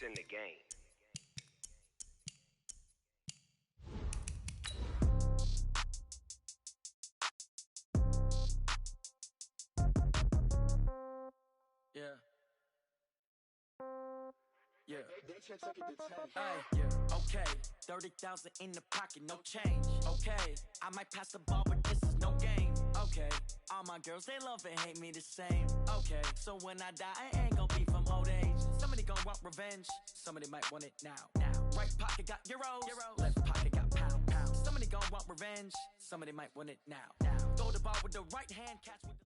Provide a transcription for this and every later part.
It's in the game. Yeah. Okay, 30,000 in the pocket, no change. Okay, I might pass the ball, but this is no game. Okay, all my girls, they love and hate me the same. Okay, so when I die, I ain't gonna be from old age. Somebody gonna want revenge, somebody might want it now. Right pocket got euros, left pocket got pounds. Somebody gonna want revenge, somebody might want it now. Throw the ball with the right hand, catch with the...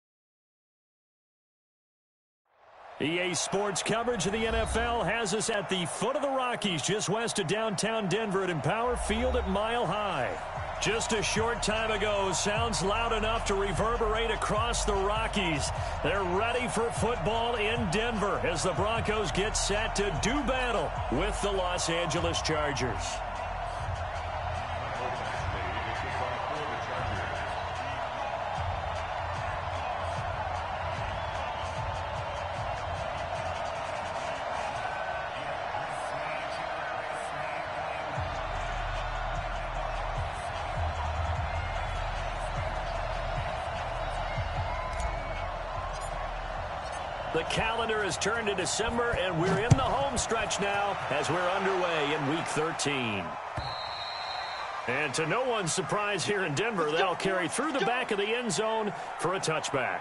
EA Sports coverage of the NFL has us at the foot of the Rockies, just west of downtown Denver at Empower Field at Mile High. Just a short time ago, sounds loud enough to reverberate across the Rockies. They're ready for football in Denver as the Broncos get set to do battle with the Los Angeles Chargers. The calendar has turned to December, and we're in the home stretch now as we're underway in Week 13. And to no one's surprise here in Denver, that'll carry through the back of the end zone for a touchback.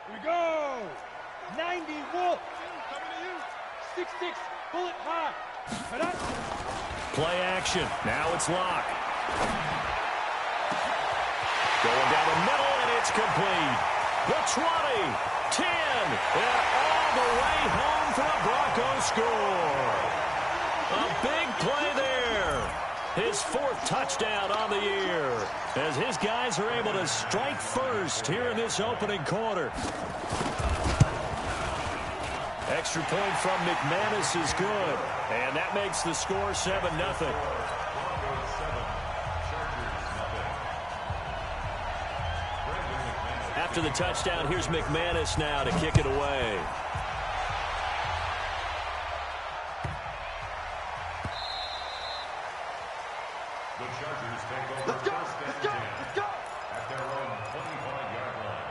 Here we go! 90 Wolf! Coming to you! 6'6", bullet high! Play action. Now it's Locke. Going down the middle, and it's complete. The 20, 10, and all the way home for a Broncos score. A big play there. His fourth touchdown on the year as his guys are able to strike first here in this opening quarter. Extra point from McManus is good, and that makes the score 7-0. After the touchdown, here's McManus now to kick it away. The Chargers take over first and 10 at their own 25-yard line.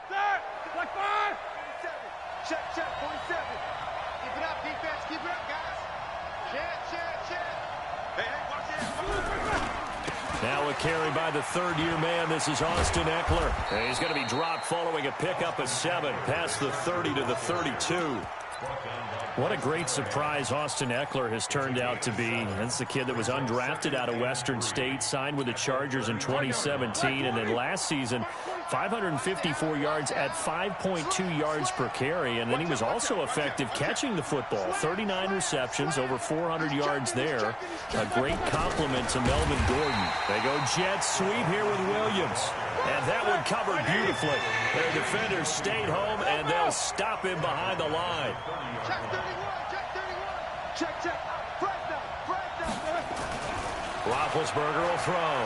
Start! Like 5! 47. Check, 47. Keep it up, defense. Keep it up, guys. Check. Hey, watch it. Now a carry by the third-year man. This is Austin Eckler. And he's going to be dropped following a pickup of 7 past the 30 to the 32. What a great surprise Austin Eckler has turned out to be. That's the kid that was undrafted out of Western State, signed with the Chargers in 2017, and then last season, 554 yards at 5.2 yards per carry, and then he was also effective catching the football. 39 receptions, over 400 yards there. A great compliment to Melvin Gordon. They go jet sweep here with Williams, and that one covered beautifully. Their defenders stayed home, and they'll stop him behind the line. Check 31. Check. Press down. Roethlisberger will throw.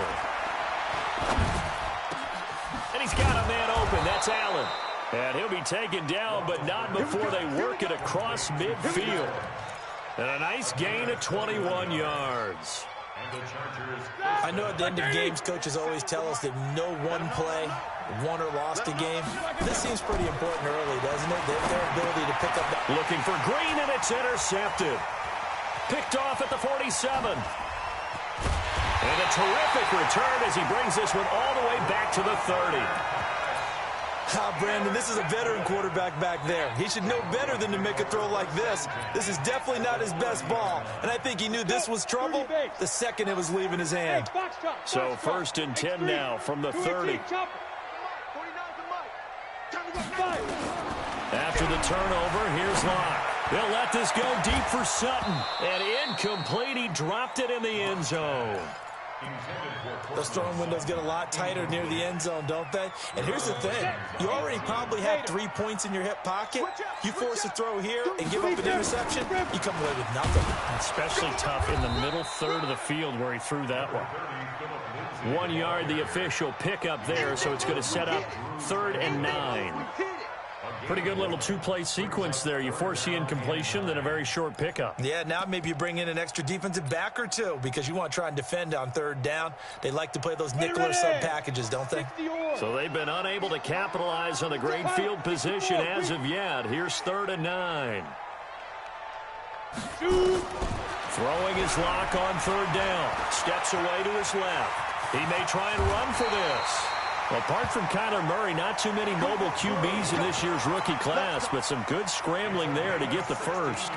And he's got a man open. That's Allen. And he'll be taken down, but not before they work it across midfield. And a nice gain of 21 yards. I know at the end of games, coaches always tell us that no one play won or lost a game. This seems pretty important early, doesn't it? Their ability to pick up that. Looking for Green, and it's intercepted. Picked off at the 47. And a terrific return as he brings this one all the way back to the 30. Brandon, this is a veteran quarterback back there. He should know better than to make a throw like this. This is definitely not his best ball, and I think he knew this was trouble the second it was leaving his hand. So first and 10 now from the 30. After the turnover, here's Locke. They'll let this go deep for Sutton. And incomplete, he dropped it in the end zone. Those throwing windows get a lot tighter near the end zone, don't they? And here's the thing. You already probably have 3 points in your hip pocket. You force a throw here and give up an interception, you come away with nothing. Especially tough in the middle third of the field where he threw that one. 1 yard, the official pickup there, so it's going to set up 3rd and 9. Pretty good little two-play sequence there. You force the incompletion, then a very short pickup. Yeah, now maybe you bring in an extra defensive back or two because you want to try and defend on 3rd down. They like to play those nickel or sub packages, don't they? So they've been unable to capitalize on the great field position as of yet. Here's 3rd and 9. Throwing his lock on 3rd down. Steps away to his left. He may try and run for this. Well, apart from Kyler Murray, not too many mobile QBs in this year's rookie class, but some good scrambling there to get the first.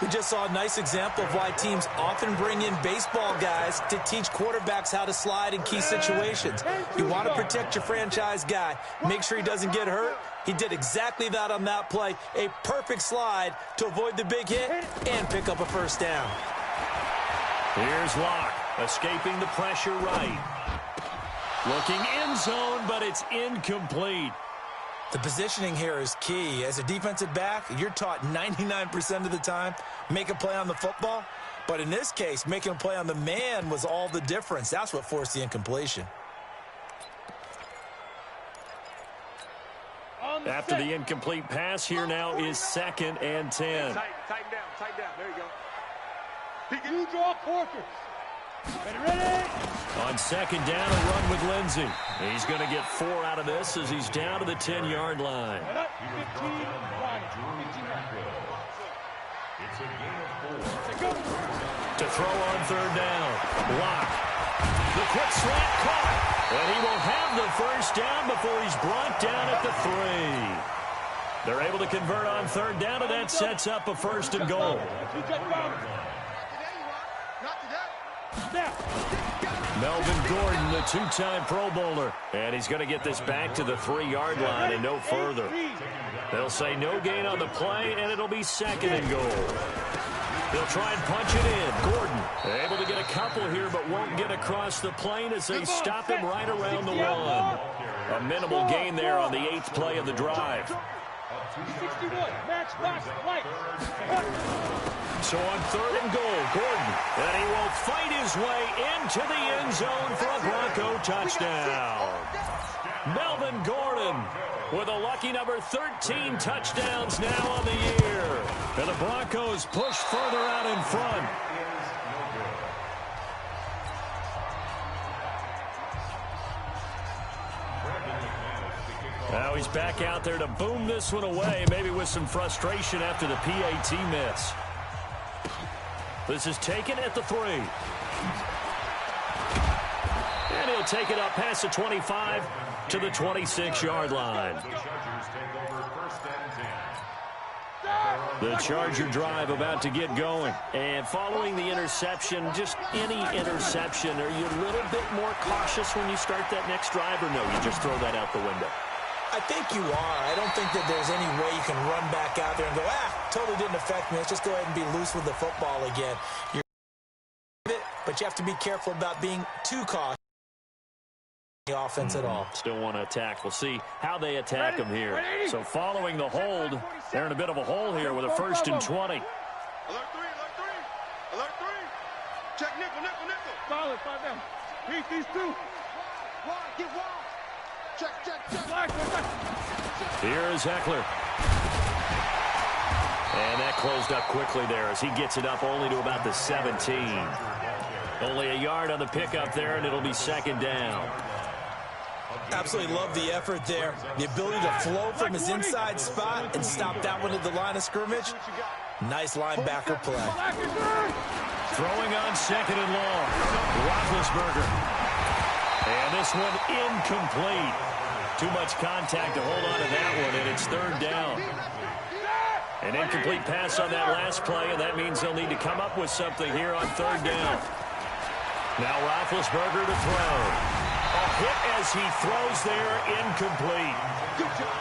We just saw a nice example of why teams often bring in baseball guys to teach quarterbacks how to slide in key situations. You want to protect your franchise guy. Make sure he doesn't get hurt. He did exactly that on that play. A perfect slide to avoid the big hit and pick up a first down. Here's Locke, escaping the pressure right. Looking end zone, but it's incomplete. The positioning here is key. As a defensive back, you're taught 99% of the time, make a play on the football. But in this case, making a play on the man was all the difference. That's what forced the incompletion. After the incomplete pass, here now is 2nd and 10. Tighten down. There you go. You draw quarters. Ready? On 2nd down, a run with Lindsey. He's going to get 4 out of this as he's down to the 10-yard line. 15, It's a gain of 4. To throw on 3rd down. Locke. The quick slant caught. And he will have the first down before he's brought down at the 3. They're able to convert on 3rd down, and that sets up a 1st and goal. Melvin Gordon, the 2-time Pro Bowler. And he's going to get this back to the 3-yard line and no further. They'll say no gain on the play, and it'll be 2nd and goal. They'll try and punch it in. Gordon able to get a couple here, but won't get across the plane as they stop him right around the 1. A minimal gain there on the 8th play of the drive. 61, match box, right. So on 3rd and goal, Gordon, and he will fight his way into the end zone for a Bronco touchdown. Melvin Gordon with a lucky number 13 touchdowns now on the year. And the Broncos push further out in front. Now he's back out there to boom this one away, maybe with some frustration after the PAT miss. This is taken at the 3. And he'll take it up past the 25 to the 26-yard line. The Charger drive about to get going. And following the interception, just any interception, are you a little bit more cautious when you start that next drive, or no, you just throw that out the window? I think you are. I don't think that there's any way you can run back out there and go, totally didn't affect me. Let's just go ahead and be loose with the football again. But you have to be careful about being too cautious in the offense at all. Still want to attack. We'll see how they attack them here. So following the hold, they're in a bit of a hole here with a 1st and 20. Alert 3. Check nickel. Solid, 5 down. Beat these 2. Get wide. Check. Here is Eckler. And that closed up quickly there as he gets it up only to about the 17. Only a yard on the pickup there, and it'll be 2nd down. Absolutely love the effort there. The ability to flow from his inside spot and stop that one at the line of scrimmage. Nice linebacker play. Throwing on 2nd and long. Roethlisberger. And this one incomplete. Too much contact to hold on to that one, and it's 3rd down. An incomplete pass on that last play, and that means they'll need to come up with something here on 3rd down. Now Roethlisberger to throw. A hit as he throws there, incomplete.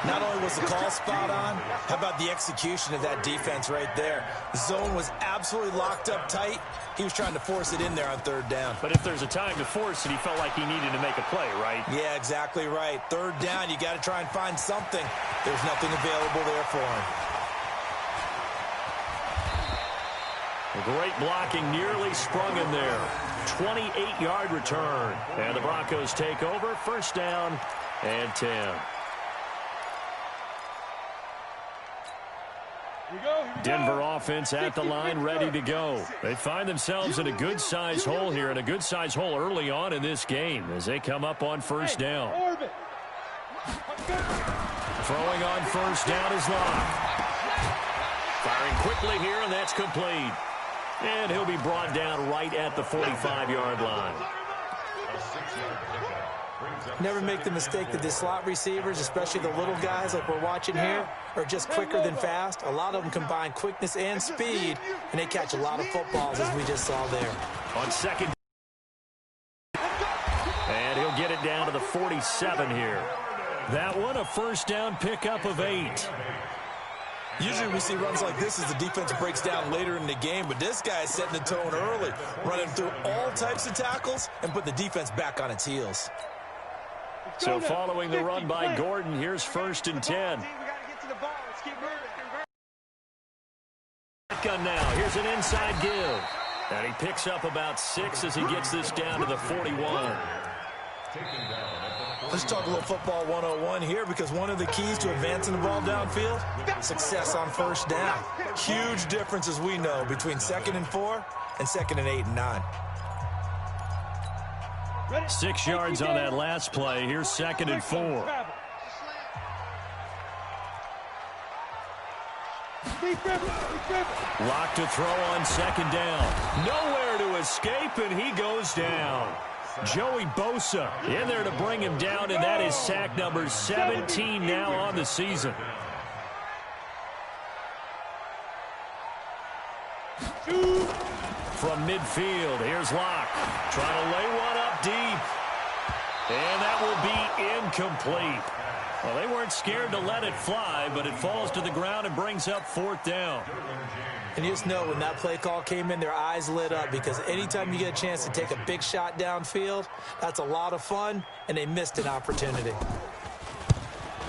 Not only was the call spot on, how about the execution of that defense right there? The zone was absolutely locked up tight. He was trying to force it in there on 3rd down. But if there's a time to force it, he felt like he needed to make a play, right? Yeah, exactly right. 3rd down, you got to try and find something. There's nothing available there for him. A great blocking nearly sprung him there. 28-yard return. And the Broncos take over, first down and 10. Denver offense at the line, ready to go. They find themselves in a good-sized hole here, and a good-sized hole early on in this game as they come up on first down. Throwing on first down is Locke. Firing quickly here, and that's complete. And he'll be brought down right at the 45-yard line. Never make the mistake that the slot receivers, especially the little guys like we're watching here, are just quicker than fast. A lot of them combine quickness and speed, and they catch a lot of footballs, as we just saw there. On second. And he'll get it down to the 47 here. That one, a first down pickup of 8. Usually we see runs like this as the defense breaks down later in the game, but this guy is setting the tone early, running through all types of tackles and put the defense back on its heels. So following the run by Gordon, here's first and 10. Shotgun now. Here's an inside give. And he picks up about 6 as he gets this down to the 41. Let's talk a little football 101 here, because one of the keys to advancing the ball downfield, success on first down. Huge difference, as we know, between 2nd and 4 and 2nd and 8 and 9. 6 yards on that last play. Here's 2nd and 4. Locked to throw on 2nd down. Nowhere to escape, and he goes down. Joey Bosa in there to bring him down, and that is sack number 17 now on the season. From midfield, here's Locke. Trying to lay one up deep. And that will be incomplete. Well, they weren't scared to let it fly, but it falls to the ground and brings up 4th down. And you just know when that play call came in, their eyes lit up, because anytime you get a chance to take a big shot downfield, that's a lot of fun, and they missed an opportunity.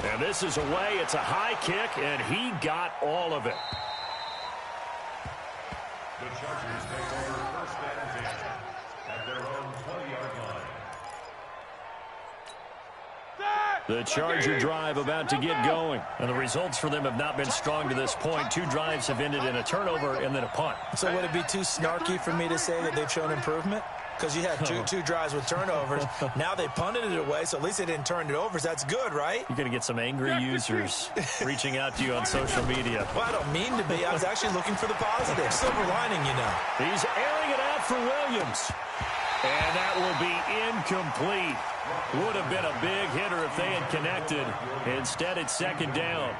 And this is away. It's a high kick, and he got all of it. The Chargers take over first and 10 at their own 20-yard line. The Charger drive about to get going. And the results for them have not been strong to this point. 2 drives have ended in a turnover and then a punt. So would it be too snarky for me to say that they've shown improvement? Because you had two drives with turnovers. Now they punted it away, so at least they didn't turn it over. So that's good, right? You're going to get some angry users reaching out to you on social media. Well, I don't mean to be. I was actually looking for the positive. Silver lining, you know. He's airing it out for Williams. And that will be incomplete. Would have been a big hitter if they had connected. Instead, it's 2nd down.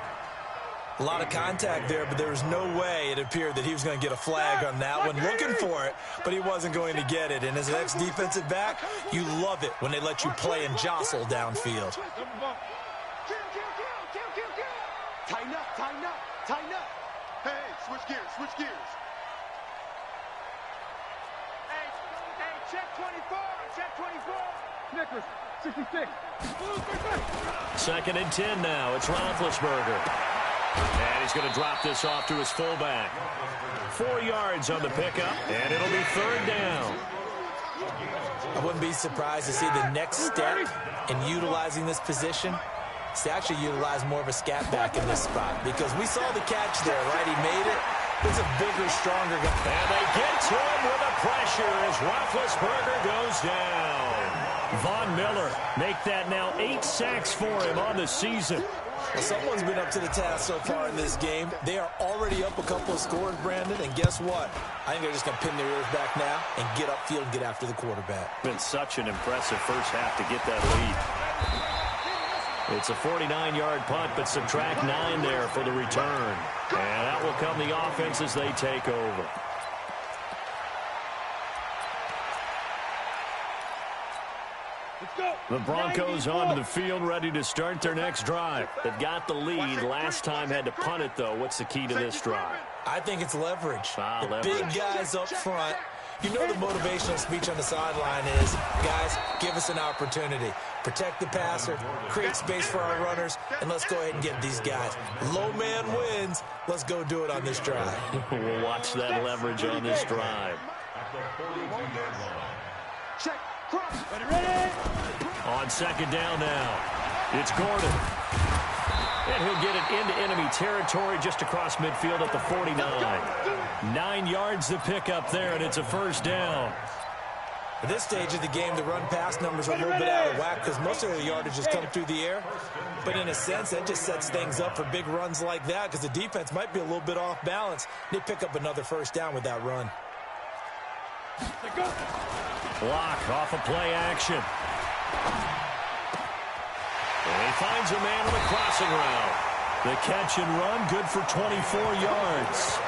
A lot of contact there, but there was no way it appeared that he was going to get a flag on that one. Looking for it, but he wasn't going to get it. And as an ex-defensive back, you love it when they let you play and jostle downfield. Tighten up, tighten up, tighten up. Hey, switch gears, switch gears. Hey, check 24, check 24. Snickers, 66. 2nd and 10 now. It's Roethlisberger. And he's going to drop this off to his fullback. 4 yards on the pickup, and it'll be 3rd down. I wouldn't be surprised to see the next step in utilizing this position is to actually utilize more of a scat back in this spot, because we saw the catch there, right? He made it. It's a bigger, stronger guy. And they get to him with a pressure as Roethlisberger goes down. Von Miller make that now 8 sacks for him on the season. Well, someone's been up to the task so far in this game. They are already up a couple of scores, Brandon, and guess what? I think they're just going to pin their ears back now and get upfield and get after the quarterback. Been such an impressive first half to get that lead. It's a 49-yard punt, but subtract 9 there for the return. And out will come the offense as they take over. The Broncos onto the field, ready to start their next drive. They've got the lead. Last time had to punt it, though. What's the key to this drive? I think it's leverage. Leverage. Big guys up front. You know the motivational speech on the sideline is, guys, give us an opportunity. Protect the passer, create space for our runners, and let's go ahead and get these guys. Low man wins. Let's go do it on this drive. We'll watch that leverage on this drive. At the 42-yard line. Ready? On second down now, it's Gordon. And he'll get it into enemy territory just across midfield at the 49. 9 yards to pick up there, and it's a first down. At this stage of the game, the run-pass numbers are a little bit out of whack because most of the yardage has come through the air. But in a sense, that just sets things up for big runs like that because the defense might be a little bit off balance. They pick up another first down with that run. Block off of play action. And he finds a man on the crossing route. The catch and run, good for 24 yards.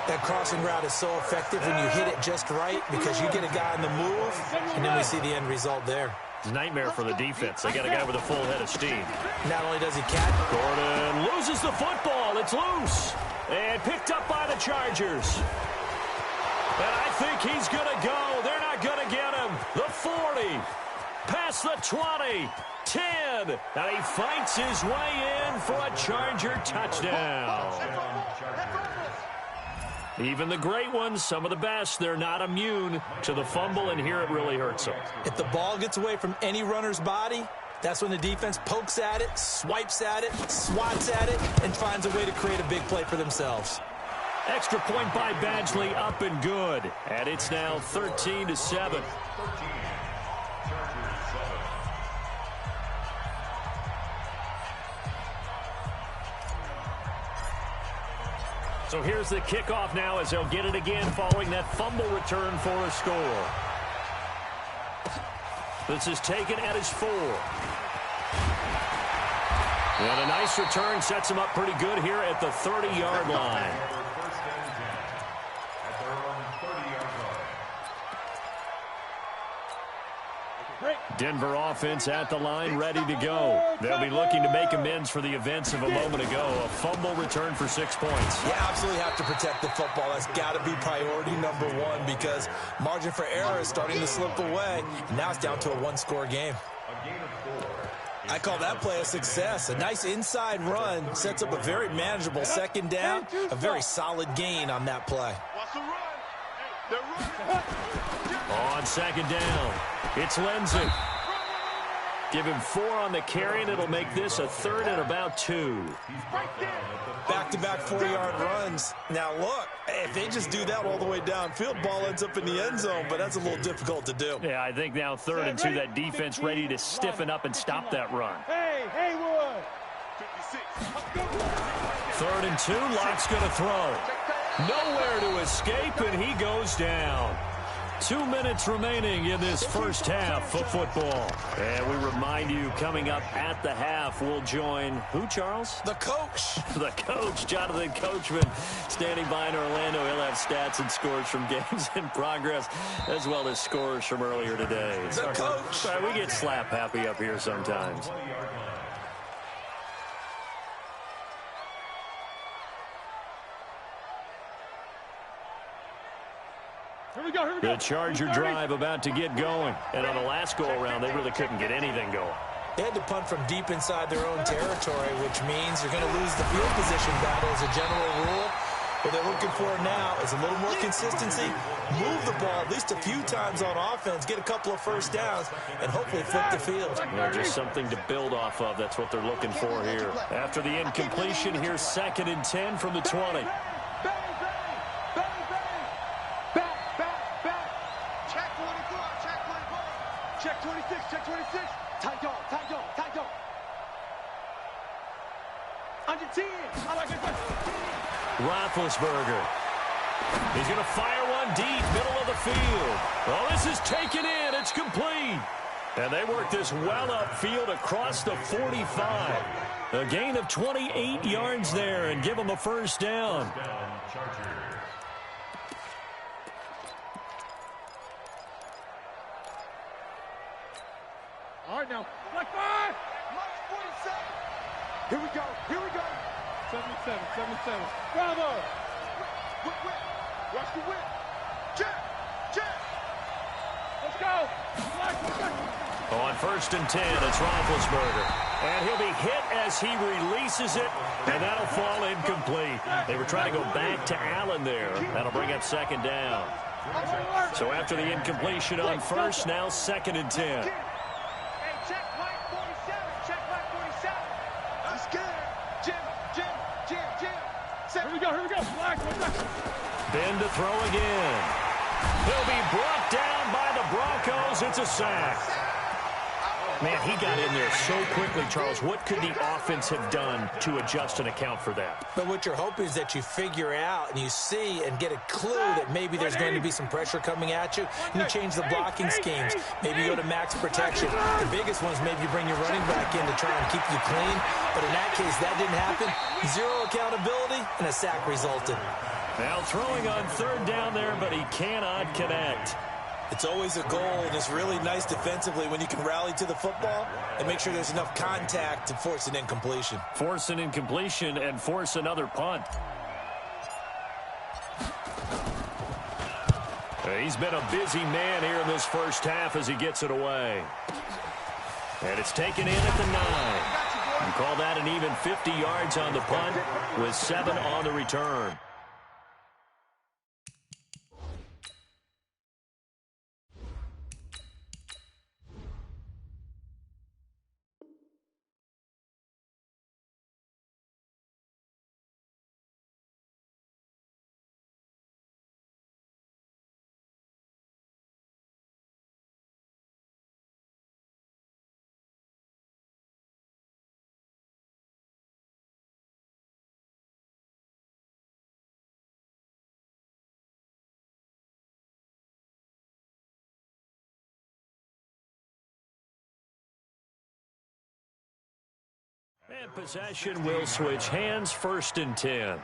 That crossing route is so effective when you hit it just right because you get a guy on the move, and then we see the end result there. Nightmare for the defense. They got a guy with a full head of steam. Not only does he catch, Gordon loses the football. It's loose. And picked up by the Chargers. And I think he's going to go. They're not going to get him. The 40. Past the 20. 10. And he fights his way in for a Charger touchdown. Even the great ones, some of the best, they're not immune to the fumble, and here it really hurts them. If the ball gets away from any runner's body, that's when the defense pokes at it, swipes at it, swats at it, and finds a way to create a big play for themselves. Extra point by Badgley, up and good. And it's now 13-7. So here's the kickoff now as they'll get it again following that fumble return for a score. This is taken at his 4. And a nice return sets him up pretty good here at the 30-yard line. Denver offense at the line, ready to go. They'll be looking to make amends for the events of a moment ago. A fumble return for 6 points. You absolutely have to protect the football. That's got to be priority number one because margin for error is starting to slip away. And now it's down to a one-score game. I call that play a success. A nice inside run sets up a very manageable second down. A very solid gain on that play. On second down, it's Lindsey. Give him 4 on the carry, and it'll make this a 3rd and about 2. Back-to-back 4-yard runs. Now, look, if they just do that all the way downfield, ball ends up in the end zone, but that's a little difficult to do. Yeah, I think now 3rd and 2, that defense ready to stiffen up and stop that run. Hey, Haywood. 3rd and 2, Lock's going to throw. Nowhere to escape, and he goes down. 2 minutes remaining in this first half of football. And we remind you, coming up at the half, we'll join who, Charles? The coach. The coach, Jonathan Coachman, standing by in Orlando. He'll have stats and scores from games in progress, as well as scores from earlier today. The coach. Sorry, we get slap happy up here sometimes. The Charger drive about to get going. And on the last go-around, they really couldn't get anything going. They had to punt from deep inside their own territory, which means you're going to lose the field position battle as a general rule. What they're looking for now is a little more consistency, move the ball at least a few times on offense, get a couple of first downs, and hopefully flip the field. Well, just something to build off of. That's what they're looking for here. After the incompletion, here's 2nd and 10 from the 20. Check 26, check 26. Tight dog, tight dog, tight dog. Under 10. I like it. Roethlisberger. He's going to fire one deep, middle of the field. Well, this is taken in. It's complete. And they work this well upfield across the 45. A gain of 28 yards there and give them a first down. All right, now. Black 5. Here we go. Here we go. 77. Bravo. Whip. Watch the whip. Check. Let's go. Black. On 1st and 10, it's Roethlisberger. And he'll be hit as he releases it, and that'll fall incomplete. They were trying to go back to Allen there. That'll bring up 2nd down. So after the incompletion on first, now 2nd and 10. Hey, check right 47. Check right 47. Let's get it. Jim. Here we go. Relax. Ben to throw again. He'll be brought down by the Broncos. It's a sack. Man, he got in there so quickly, Charles. What could the offense have done to adjust and account for that? But what you're hoping is that you figure out and you see and get a clue that maybe there's going to be some pressure coming at you, and you change the blocking schemes. Maybe you go to max protection. The biggest one is maybe you bring your running back in to try and keep you clean. But in that case, that didn't happen. Zero accountability, and a sack resulted. Now throwing on 3rd down there, but he cannot connect. It's always a goal, and it's really nice defensively when you can rally to the football and make sure there's enough contact to force an incompletion. Force an incompletion and force another punt. He's been a busy man here in this first half as he gets it away. And it's taken in at the 9. You call that an even 50 yards on the punt with 7 on the return. And possession will switch hands, 1st and 10.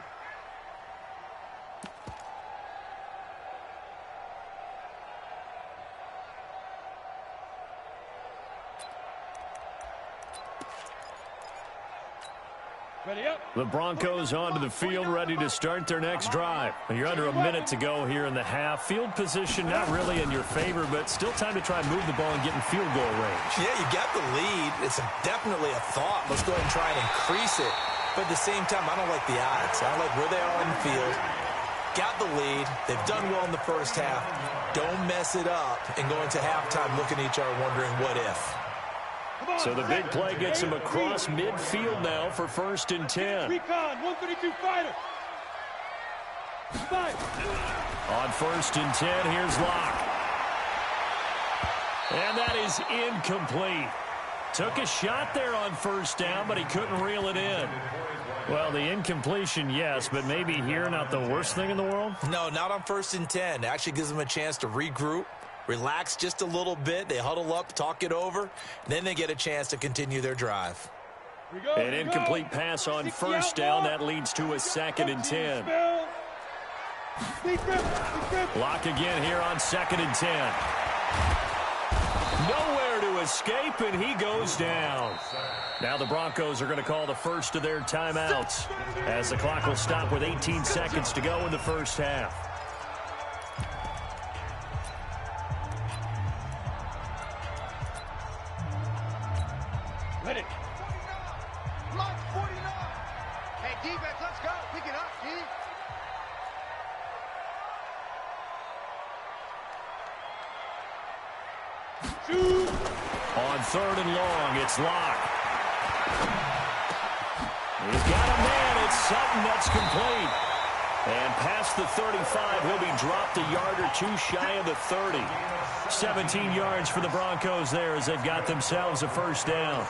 Ready up. The Broncos onto the field, ready to start their next drive. You're under a minute to go here in the half. Field position not really in your favor, but still time to try and move the ball and get in field goal range. Yeah, you got the lead. It's definitely a thought. Let's go ahead and try and increase it. But at the same time, I don't like the odds. I don't like where they are on the field. Got the lead. They've done well in the first half. Don't mess it up and go into halftime looking at each other wondering what if. So the big play gets him across midfield now for 1st and 10. Recon, 132 fighter. 5. On 1st and 10, here's Locke. And that is incomplete. Took a shot there on 1st down, but he couldn't reel it in. Well, the incompletion, yes, but maybe here not the worst thing in the world? No, not on 1st and 10. It actually gives them a chance to regroup, relax just a little bit. They huddle up, talk it over. Then they get a chance to continue their drive. An incomplete pass on 1st down. That leads to a 2nd and 10. Lock again here on 2nd and 10. Nowhere to escape, and he goes down. Now the Broncos are going to call the first of their timeouts as the clock will stop with 18 seconds to go in the first half. Ready. Line 49. Hey, defense, let's go. Pick it up, D. Shoot. On 3rd and long, it's Locke. He's got a man. It's Sutton. That's complete. And past the 35, he'll be dropped a yard or two shy of the 30. 17 yards for the Broncos there as they've got themselves a 1st down.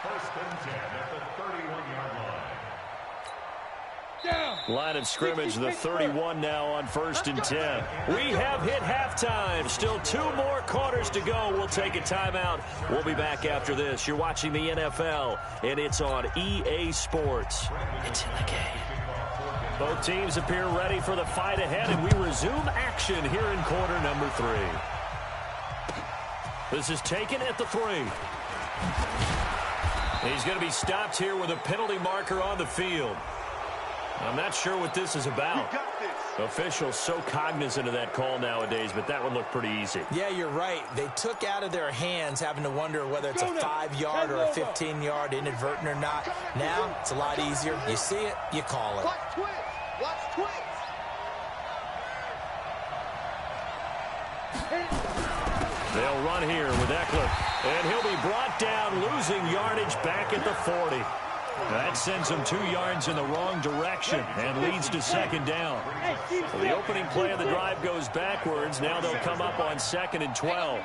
1st and 10 at the 31-yard line. Line of scrimmage, the 31 now on 1st and 10. We have hit halftime. Still 2 more quarters to go. We'll take a timeout. We'll be back after this. You're watching the NFL, and it's on EA Sports. It's in the game. Both teams appear ready for the fight ahead, and we resume action here in quarter number 3. This is taken at the 3. He's going to be stopped here with a penalty marker on the field. I'm not sure what this is about. Officials so cognizant of that call nowadays, but that one looked pretty easy. Yeah, you're right. They took out of their hands having to wonder whether it's a 5-yard or a 15-yard inadvertent or not. Now, it's a lot easier. You see it, you call it. Watch twins. Watch twins. They'll run here with Eckler. And he'll be brought down, losing yardage back at the 40. That sends him 2 yards in the wrong direction and leads to second down. Well, the opening play of the drive goes backwards. Now they'll come up on 2nd and 12.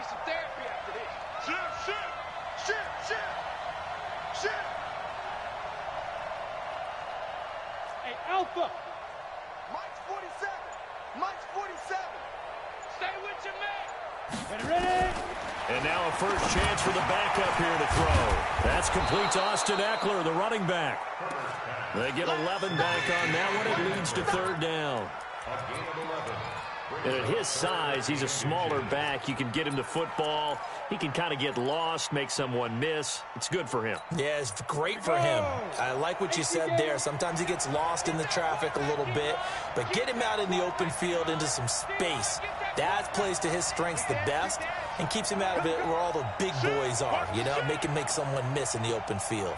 Hey, Alpha. Mike's 47. Mike's 47. Stay with your man. Ready? And now a first chance for the backup here to throw. That's complete to Austin Eckler, the running back. They get 11 back on that one. It leads to 3rd down. And at his size, he's a smaller back. You can get him to football. He can kind of get lost, make someone miss. It's good for him. Yeah, it's great for him. I like what you said there. Sometimes he gets lost in the traffic a little bit, but get him out in the open field into some space. That plays to his strengths the best and keeps him out of it where all the big boys are, you know, make him make someone miss in the open field.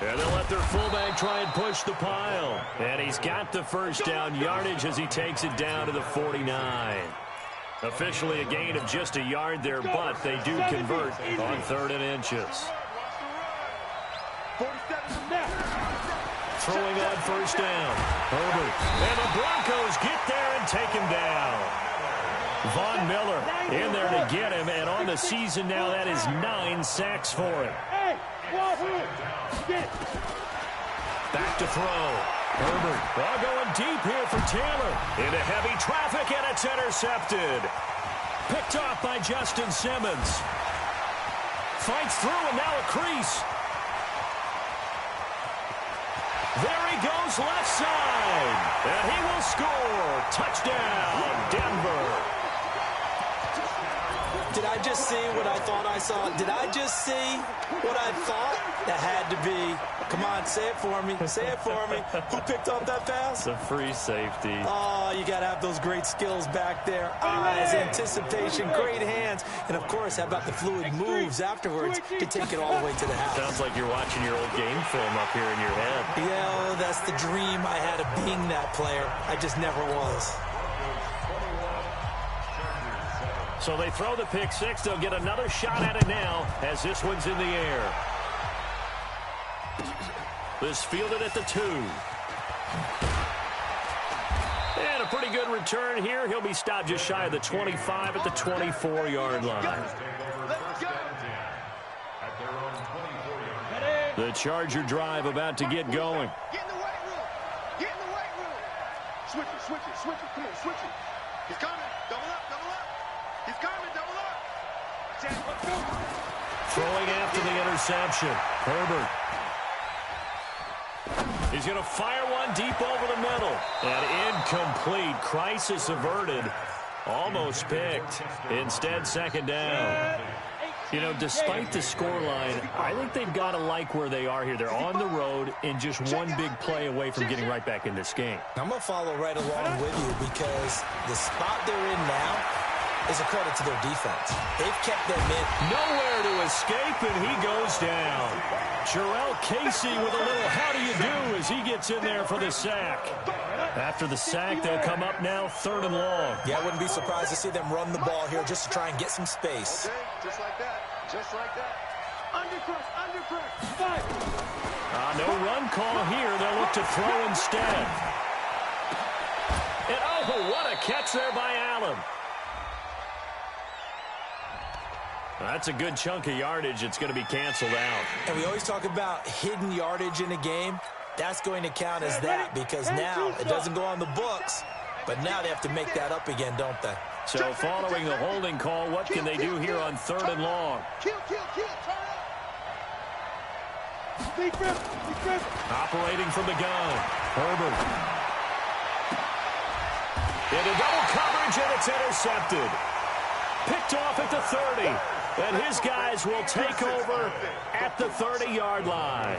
And they'll let their fullback try and push the pile. And he's got the first down yardage as he takes it down to the 49. Officially a gain of just a yard there, but they do convert on 3rd and inches. Throwing on first down. Herbert. And the Broncos get there and take him down. Von Miller in there to get him, and on the season now, that is 9 sacks for him. Back to throw. Herbert. All going deep here for Taylor. Into heavy traffic, and it's intercepted. Picked off by Justin Simmons. Fights through, and now a crease. There he goes, left side. And he will score. Touchdown, Denver. Did I just see what I thought I saw? Did I just see what I thought? That had to be. Come on, say it for me. Say it for me. Who picked up that pass? The free safety. Oh, you got to have those great skills back there. Eyes, anticipation, great hands. And, of course, how about the fluid moves afterwards to take it all the way to the house? Sounds like you're watching your old game film up here in your head. Yeah, that's the dream I had of being that player. I just never was. So they throw the pick six. They'll get another shot at it now as this one's in the air. This fielded at the 2. And a pretty good return here. He'll be stopped just shy of the 25 at the 24-yard line. The Charger drive about to get going. Get in the weight room. Get in the weight room. Switch it, switch it, switch it. Come on, switch it. He's coming. Double up, double up. He's coming, double up. Let's go. Throwing after the interception. Herbert. He's going to fire one deep over the middle. And incomplete. Crisis averted. Almost picked. Instead, second down. You know, despite the scoreline, I think they've got to like where they are here. They're on the road and just one big play away from getting right back in this game. I'm going to follow right along with you because the spot they're in now is a credit to their defense. They've kept them in. Nowhere to escape, and he goes down. Jarrell Casey with a little how do you do as he gets in there for the sack. After the sack, they'll come up now 3rd and long. Yeah, I wouldn't be surprised to see them run the ball here just to try and get some space. Okay, just like that. Just like that. Undercrush, undercrush. Fight. No run call here. They'll look to throw instead. And oh, what a catch there by Allen. That's a good chunk of yardage. It's going to be canceled out. And we always talk about hidden yardage in a game. That's going to count as that because now it doesn't go on the books, but now they have to make that up again, don't they? So following the holding call, what can they do here on 3rd and long? Kill, kill, kill. Turn up. Big rip. Operating from the gun. Herbert. Into double coverage, and it's intercepted. Picked off at the 30. And his guys will take over at the 30-yard line.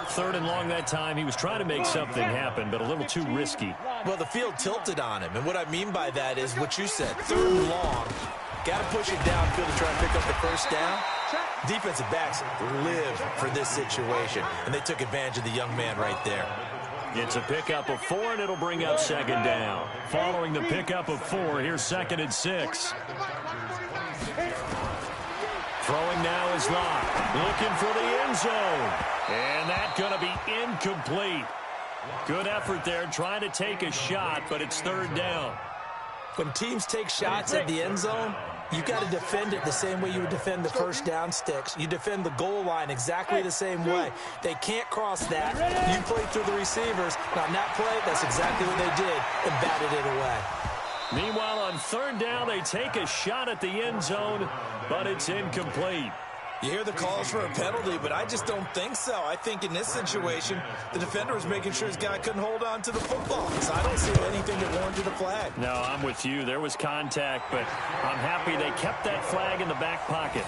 3rd and long that time. He was trying to make something happen, but a little too risky. Well, the field tilted on him. And what I mean by that is what you said. 3rd and long. Got to push it downfield to try and pick up the first down. Defensive backs live for this situation. And they took advantage of the young man right there. It's a pickup of 4, and it'll bring up second down. Following the pickup of 4, here's 2nd and 6. Throwing now is Locke. Looking for the end zone. And that's going to be incomplete. Good effort there, trying to take a shot, but it's 3rd down. When teams take shots at the end zone, you've got to defend it the same way you would defend the first down sticks. You defend the goal line exactly the same way. They can't cross that. You play through the receivers. Now, on that play, that's exactly what they did and batted it away. Meanwhile, on 3rd down, they take a shot at the end zone, but it's incomplete. You hear the calls for a penalty, but I just don't think so. I think in this situation, the defender was making sure his guy couldn't hold on to the football. So I don't see anything that warranted a flag. No, I'm with you. There was contact, but I'm happy they kept that flag in the back pocket.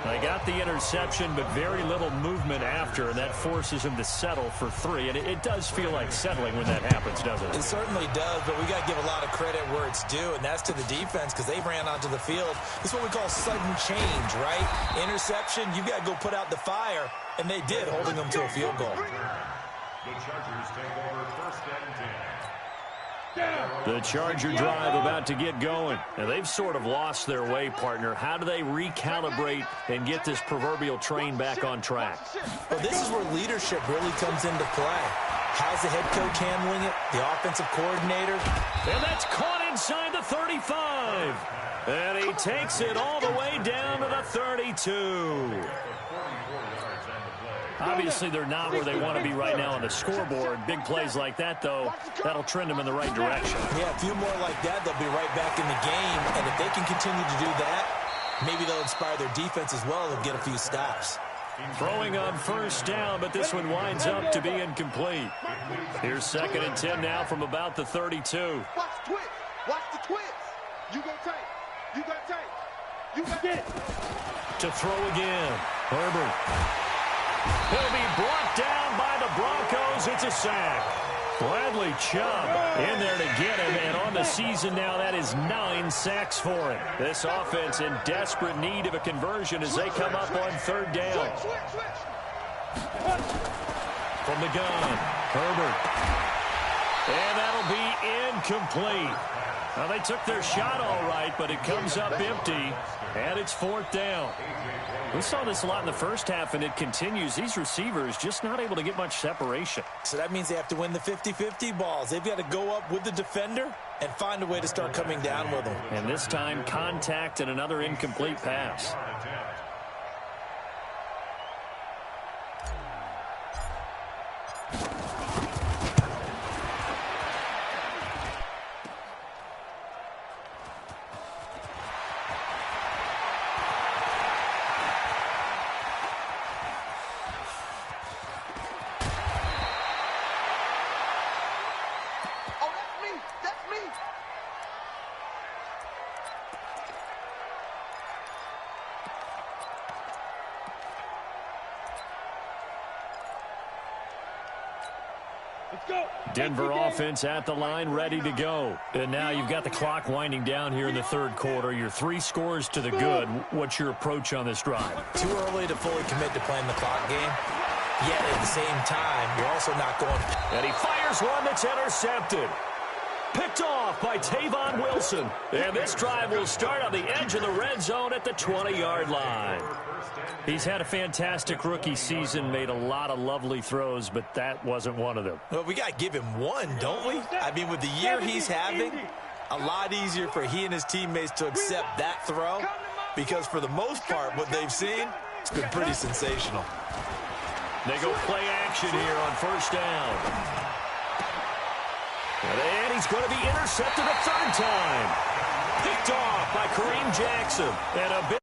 They got the interception, but very little movement after, and that forces him to settle for 3. And it does feel like settling when that happens, doesn't it? It certainly does, but we got to give a lot of credit where it's due, and that's to the defense because they ran onto the field. This is what we call sudden change, right? Interception, you got to go put out the fire, and they did, holding them to a field goal. The Chargers take over 1st and 10. The Charger drive about to get going. And they've sort of lost their way, partner. How do they recalibrate and get this proverbial train back on track? Well, this is where leadership really comes into play. How's the head coach handling it? The offensive coordinator? And that's caught inside the 35. And he takes it all the way down to the 32. Obviously, they're not where they want to be right now on the scoreboard. Big plays like that, though, that'll trend them in the right direction. Yeah, a few more like that, they'll be right back in the game. And if they can continue to do that, maybe they'll inspire their defense as well and get a few stops. Throwing on 1st down, but this one winds up to be incomplete. Here's 2nd and 10 now from about the 32. Watch the twist. Watch the twist. You go take. You got take. You got get it. To throw again. Herbert. He'll be brought down by the Broncos. It's a sack. Bradley Chubb in there to get him, and on the season now, that is 9 sacks for him. This offense in desperate need of a conversion as they come up on 3rd down. From the gun, Herbert. And that'll be incomplete. Now, they took their shot all right, but it comes up empty, and it's 4th down. We saw this a lot in the first half, and it continues. These receivers just not able to get much separation. So that means they have to win the 50-50 balls. They've got to go up with the defender and find a way to start coming down with them. And this time, contact and another incomplete pass. Denver offense at the line, ready to go. And now you've got the clock winding down here in the 3rd quarter. Your 3 scores to the good. What's your approach on this drive? Too early to fully commit to playing the clock game. Yet at the same time, you're also not going. And he fires one that's intercepted. Picked off by Tavon Wilson. And this drive will start on the edge of the red zone at the 20-yard line. He's had a fantastic rookie season, made a lot of lovely throws, but that wasn't one of them. Well, we got to give him one, don't we? I mean, with the year he's having, a lot easier for he and his teammates to accept that throw because for the most part, what they've seen, it's been pretty sensational. They go play action here on 1st down. And he's going to be intercepted a 3rd time. Picked off by Kareem Jackson. And a bit